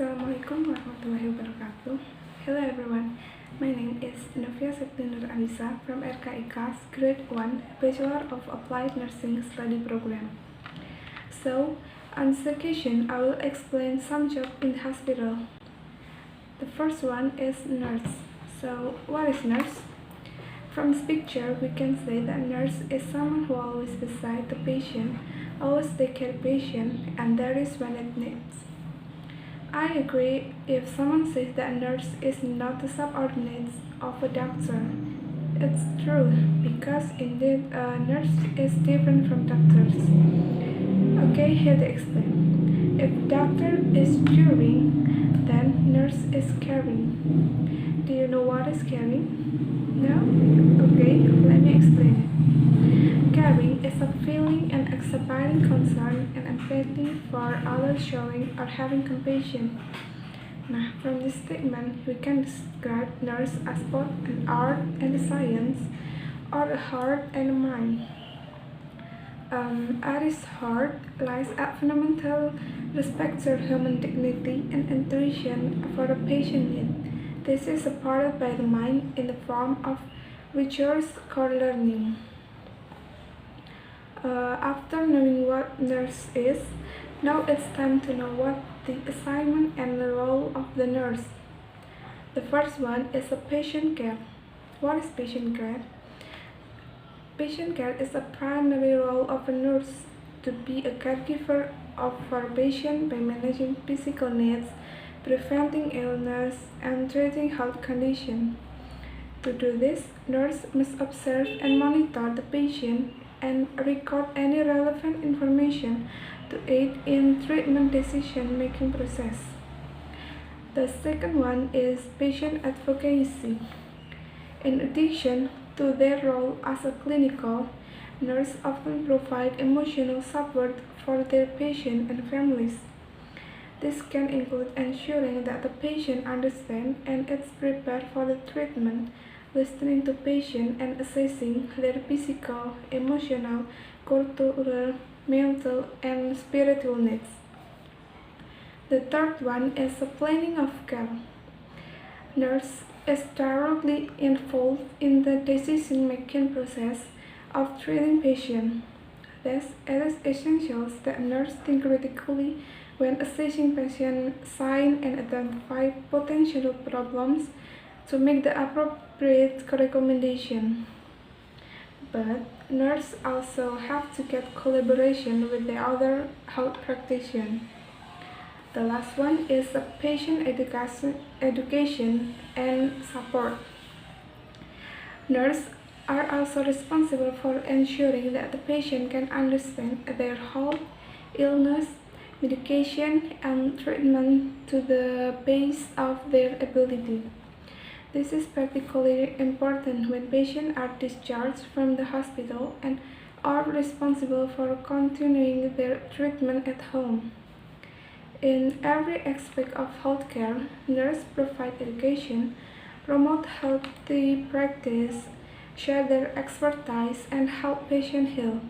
Assalamualaikum warahmatullahi wabarakatuh. Hello everyone, my name is Novia Septi Nur Alisa from RKIKAS Grade 1 Bachelor of Applied Nursing Study Program. So, on this occasion, I will explain some jobs in the hospital. The first one is nurse. So, what is nurse? From this picture, we can say that nurse is someone who always beside the patient, always take care of the patient, and that is when it needs. I agree if someone says that a nurse is not the subordinate of a doctor. It's true, because indeed a nurse is different from doctors. Okay, here to explain. If doctor is curing, then nurse is caring. Do you know what is caring? No? Okay, let me explain it. Caring is a feeling and exhibiting concern and empathy for others, showing or having compassion. Now, from this statement, we can describe nurse as both an art and a science, or a heart and a mind. At its heart lies a fundamental respect for human dignity and intuition for the patient need. This is supported by the mind in the form of rigorous core learning. After knowing what nurse is, now it's time to know what the assignment and the role of the nurse. The first one is a patient care. What is patient care? Patient care is a primary role of a nurse to be a caregiver for a patient by managing physical needs, preventing illness, and treating health conditions. To do this, nurse must observe and monitor the patient and record any relevant information to aid in treatment decision-making process. The second one is patient advocacy. In addition to their role as a clinical, nurses often provide emotional support for their patients and families. This can include ensuring that the patient understands and is prepared for the treatment, listening to patients and assessing their physical, emotional, cultural, mental, and spiritual needs. The third one is the planning of care. Nurse is directly involved in the decision-making process of treating patients. Thus, it is essential that nurse think critically when assessing patient signs and identify potential problems to make the appropriate recommendation. But nurses also have to get collaboration with the other health practitioners. The last one is the patient education and support. Nurses are also responsible for ensuring that the patient can understand their health, illness, medication, and treatment to the best of their ability. This is particularly important when patients are discharged from the hospital and are responsible for continuing their treatment at home. In every aspect of healthcare, nurses provide education, promote healthy practice, share their expertise, and help patients heal.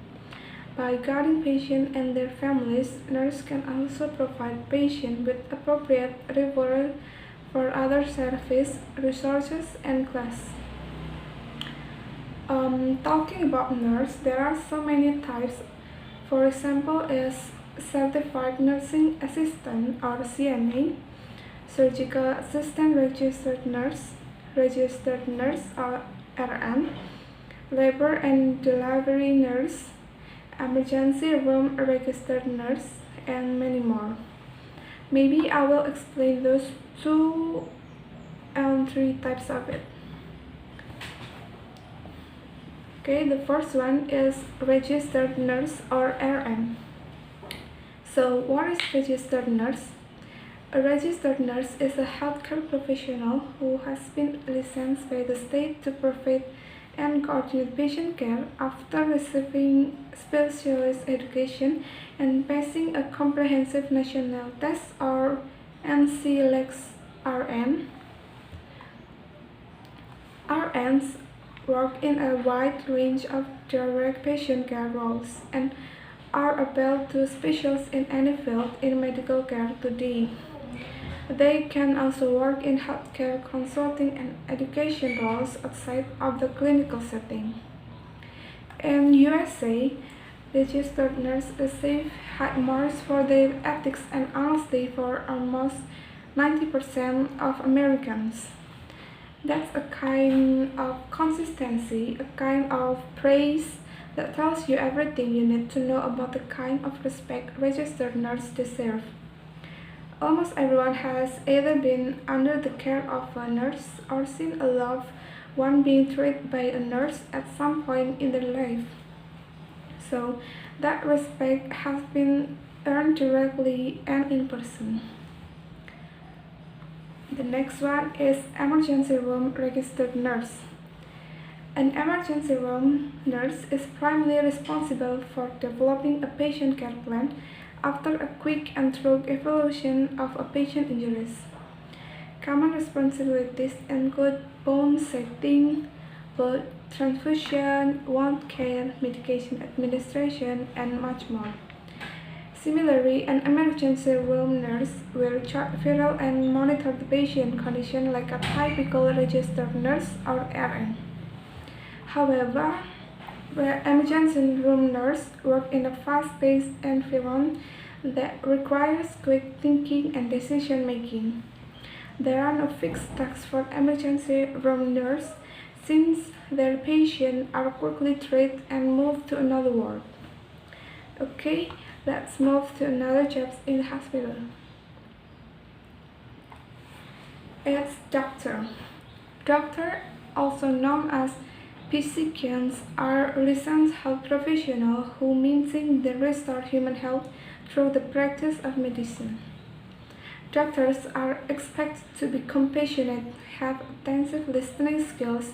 By guiding patients and their families, nurses can also provide patients with appropriate referral for other service, resources, and class. Talking about nurse, there are so many types. For example, is Certified Nursing Assistant or CNA, Surgical Assistant Registered Nurse or RN, Labor and Delivery Nurse, Emergency Room Registered Nurse, and many more. Maybe I will explain those 2 and 3 types of it. Okay, the first one is registered nurse or RN. So, what is registered nurse? A registered nurse is a healthcare professional who has been licensed by the state to provide and coordinate patient care after receiving specialist education and passing a comprehensive national test or NCLEX-RN. RNs work in a wide range of direct patient care roles and are able to specialize in any field in medical care today. They can also work in healthcare consulting and education roles outside of the clinical setting. In USA, registered nurses receive high marks for their ethics and honesty for almost 90% of Americans. That's a kind of consistency, a kind of praise that tells you everything you need to know about the kind of respect registered nurses deserve. Almost everyone has either been under the care of a nurse or seen a loved one being treated by a nurse at some point in their life. So that respect has been earned directly and in person. The next one is emergency room registered nurse. An emergency room nurse is primarily responsible for developing a patient care plan after a quick and thorough evaluation of a patient's injuries. Common responsibilities include bone setting, blood transfusion, wound care, medication administration, and much more. Similarly, an emergency room nurse will chart vital and monitor the patient condition like a typical registered nurse or RN. However, where emergency room nurses work in a fast-paced environment that requires quick thinking and decision-making. There are no fixed tasks for emergency room nurses since their patients are quickly treated and moved to another ward. Okay, let's move to another job in the hospital. It's doctor. Doctor, also known as physicians, are licensed health professionals who maintain and restore human health through the practice of medicine. Doctors are expected to be compassionate, have attentive listening skills,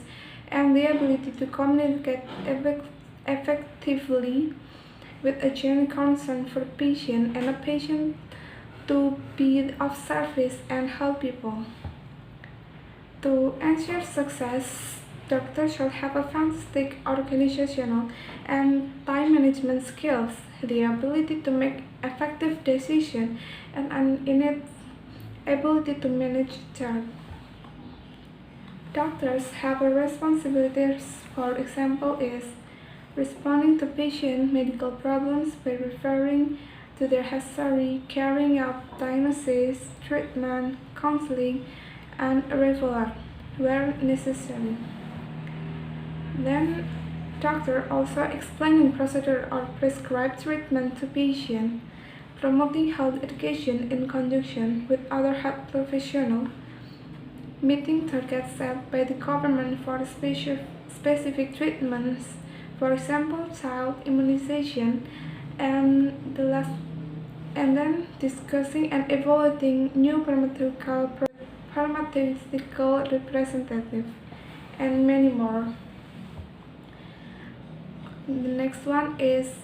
and the ability to communicate effectively with a genuine concern for the patient and a patient to be of service and help people. To ensure success, doctors should have a fantastic organizational and time management skills, the ability to make effective decisions, and an innate ability to manage time. Doctors have a responsibilities, for example, is responding to patient medical problems by referring to their history, carrying out diagnosis, treatment, counseling, and referral where necessary. Then, doctor also explaining procedure or prescribed treatment to patient, promoting health education in conjunction with other health professionals, meeting targets set by the government for specific treatments, for example, child immunization, and then discussing and evaluating new pharmaceutical representatives, and many more. The next one is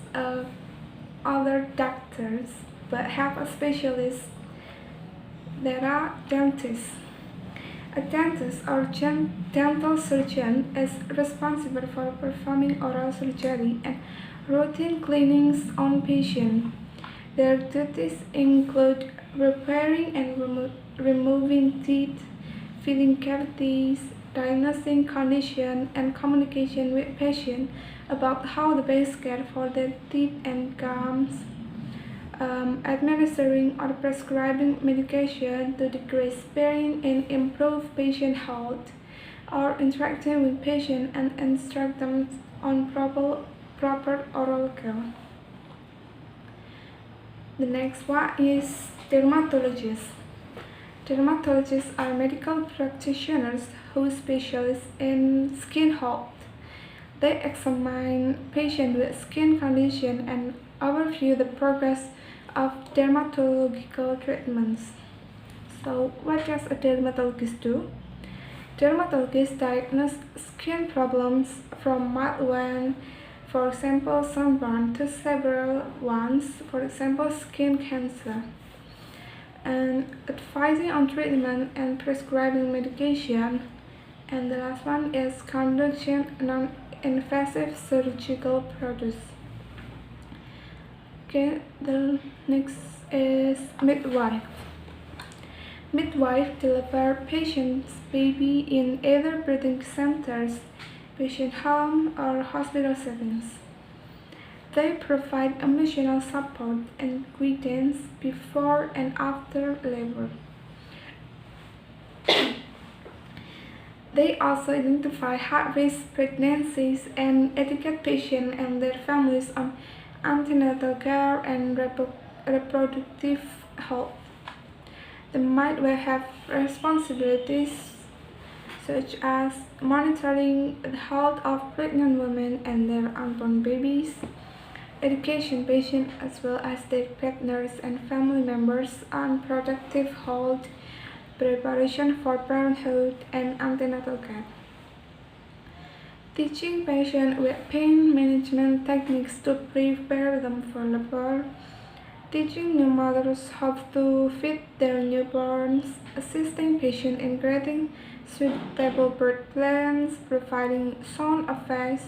other doctors, but have a specialist that are dentists. A dentist or dental surgeon is responsible for performing oral surgery and routine cleanings on patients. Their duties include repairing and removing teeth, filling cavities, diagnosing condition, and communication with patients about how the best care for their teeth and gums, administering or prescribing medication to decrease pain and improve patient health, or interacting with patients and instruct them on proper oral care. The next one is dermatologists. Dermatologists are medical practitioners who specialize in skin health. They examine patients with skin conditions and overview the progress of dermatological treatments. So, what does a dermatologist do? Dermatologists diagnose skin problems from mild ones, for example sunburn, to severe ones, for example skin cancer, and advising on treatment and prescribing medication. And the last one is conducting non-invasive surgical procedures. Okay, the next is midwife. Midwife deliver patients' baby in either birthing centers, patient home, or hospital settings. They provide emotional support and guidance before and after labor. They also identify high-risk pregnancies and educate patients and their families on antenatal care and reproductive health. They might well have responsibilities such as monitoring the health of pregnant women and their unborn babies, education patients as well as their partners and family members on reproductive health, preparation for parenthood, and antenatal care. Teaching patients with pain management techniques to prepare them for labor, teaching new mothers how to feed their newborns, assisting patients in creating suitable birth plans, providing sound advice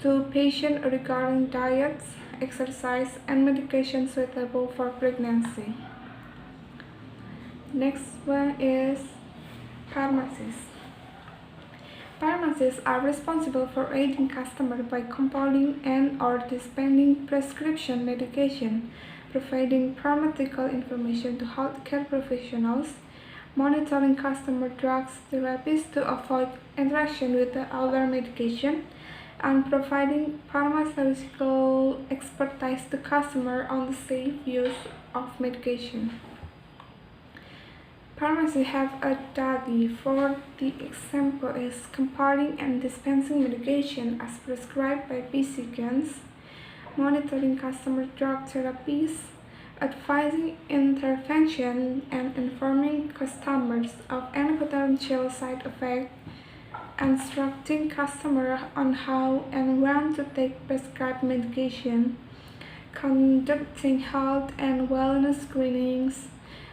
to patients regarding diets, exercise, and medication suitable for pregnancy. Next one is pharmacists. Pharmacists are responsible for aiding customers by compounding and/or dispensing prescription medication, providing pharmaceutical information to healthcare professionals, monitoring customer drugs therapies to avoid interaction with the other medication, and providing pharmaceutical expertise to customers on the safe use of medication. Pharmacy have a duty for the example is compounding and dispensing medication as prescribed by physicians, monitoring customer drug therapies, advising intervention, and informing customers of any potential side effects, instructing customers on how and when to take prescribed medication, conducting health and wellness screenings,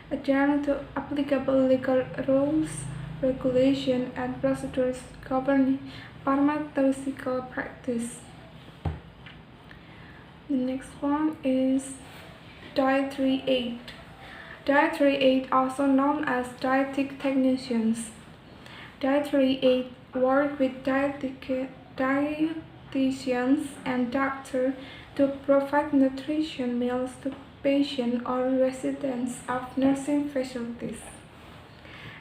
adhering to applicable legal rules, regulations, and procedures governing pharmaceutical practice. The next one is dietary aid. Dietary aid, also known as dietetic technicians. Dietary aid work with dietitians and doctors to provide nutrition meals to patients or residents of nursing facilities.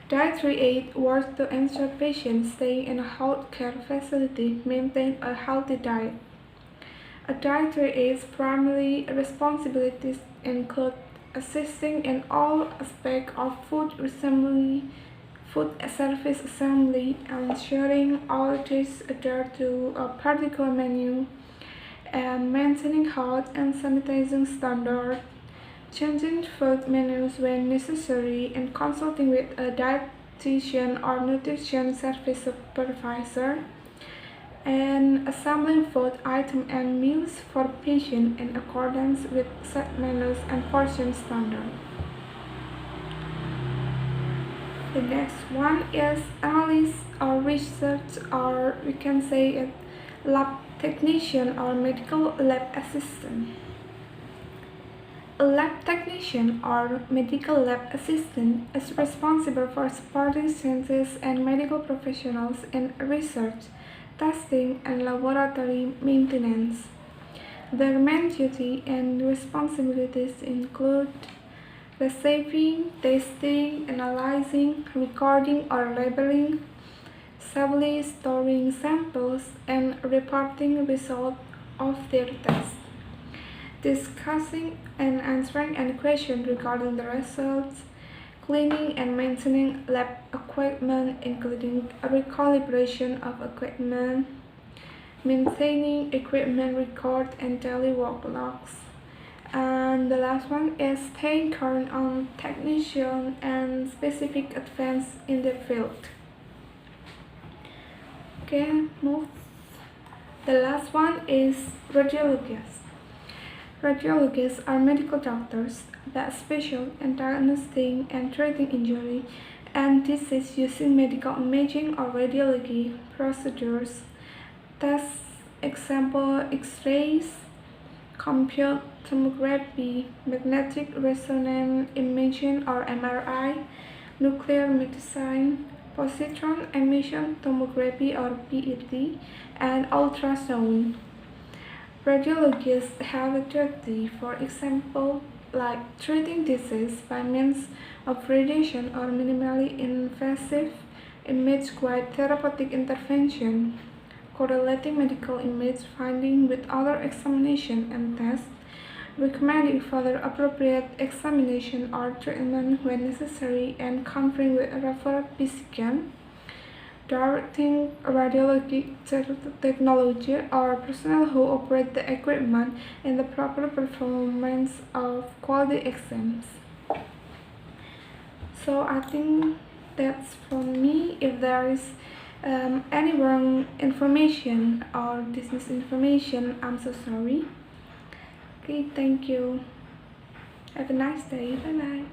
Dietary aid works to ensure patients stay in a healthcare facility maintain a healthy diet. A dietary aid's primary responsibilities include assisting in all aspects of food service assembly, ensuring all dishes adhere to a particular menu, and maintaining health and sanitizing standards, changing food menus when necessary, and consulting with a dietitian or nutrition service supervisor, and assembling food items and meals for patients in accordance with set menus and portion standards. The next one is analyst or research, or we can say it lab technician or medical lab assistant. A lab technician or medical lab assistant is responsible for supporting scientists and medical professionals in research, testing, and laboratory maintenance. Their main duty and responsibilities include receiving, testing, analyzing, recording or labeling, safely storing samples, and reporting results of their tests, discussing and answering any questions regarding the results, cleaning and maintaining lab equipment, including recalibration of equipment, maintaining equipment record and daily work logs. And the last one is staying current on technician and specific advance in the field. Okay, move. The last one is radiologists. Radiologists are medical doctors that specialize in diagnosing and treating injury and disease using medical imaging or radiology procedures. Tests, example, X-rays, computed tomography, magnetic resonance imaging or MRI, nuclear medicine, positron emission tomography or PET, and ultrasound. Radiologists have a duty, for example, like treating disease by means of radiation or minimally invasive image-guided therapeutic intervention, correlating medical image finding with other examination and tests, recommending further appropriate examination or treatment when necessary, and conferring with a referred physician, directing radiologic technology or personnel who operate the equipment in the proper performance of quality exams. So I think that's from me. If there is any wrong information or disinformation, I'm so sorry. Okay, thank you. Have a nice day. Bye bye.